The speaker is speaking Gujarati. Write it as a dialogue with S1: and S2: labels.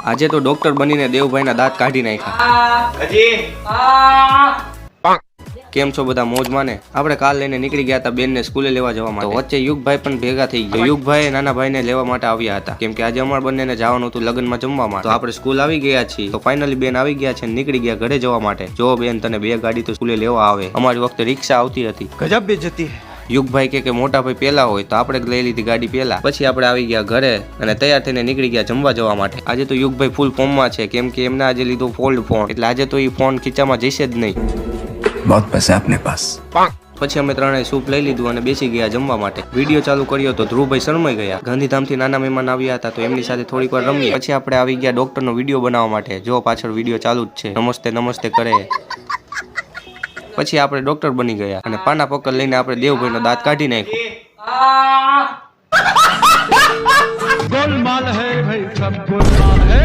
S1: આજે તો ડોક્ટર બનીને દેવભાઈના દાંત કાઢી નાખ્યા। કેમ છો બધા મોજમાં ને? આપણે કાલ લઈને નીકળી ગયા હતા બેન ને સ્કૂલે લેવા જવા માટે। વચ્ચે યુગભાઈ પણ ભેગા થઈ ગયા। યુગભાઈ નાના ભાઈને લેવા માટે આવ્યા હતા કેમ કે આજે અમાર બંનેને જવાનું હતું લગ્નમાં જમવામાં। તો આપણે સ્કૂલ આવી ગયા છીએ। તો ફાઇનલી બેન આવી ગયા છે, નીકળી ગયા ઘરે જવા માટે। જો બેન તને બે ગાડી તો સ્કૂલે લેવા આવે, અમારી વખતે રિક્ષા આવતી હતી।
S2: ગજબ બેજતી હે।
S1: યુગભાઈ કે મોટા ભાઈ પેલા હોય તો આપણે લઈ લીધી ગાડી પેલા। પછી આપણે આવી ગયા ઘરે અને તૈયાર થઈને નીકળી ગયા જમવા જવા માટે। આજે તો યુગભાઈ ફૂલ ફોર્મમાં છે કેમ કે એમને આજે લીધો ફોલ્ડ ફોન, એટલે આજે તો એ ફોન ખીચામાં જશે જ નહીં।
S2: बहुत पैसे अपने पास।
S1: પછી અમે ત્રણેય સૂપ લઈ લીધું અને બેસી ગયા જમવા માટે। વિડીયો ચાલુ કર્યો તો ધ્રુવભાઈ શરમાઈ ગયા। ગાંધીધામથી નાના મહેમાન આવ્યા હતા તો એમની સાથે થોડીક વાર રમી। પછી આપણે આવી ગયા ડોક્ટરનો વિડીયો બનાવવા માટે। જો પાછળ વિડીયો ચાલુ જ છે, નમસ્તે નમસ્તે કરે। પછી આપણે ડોક્ટર બની ગયા અને પાના પકડ લઈને આપણે દેવભાઈનો દાંત કાઢી નાખ્યો।
S2: गोलमाल है भाई, सब गोलमाल है।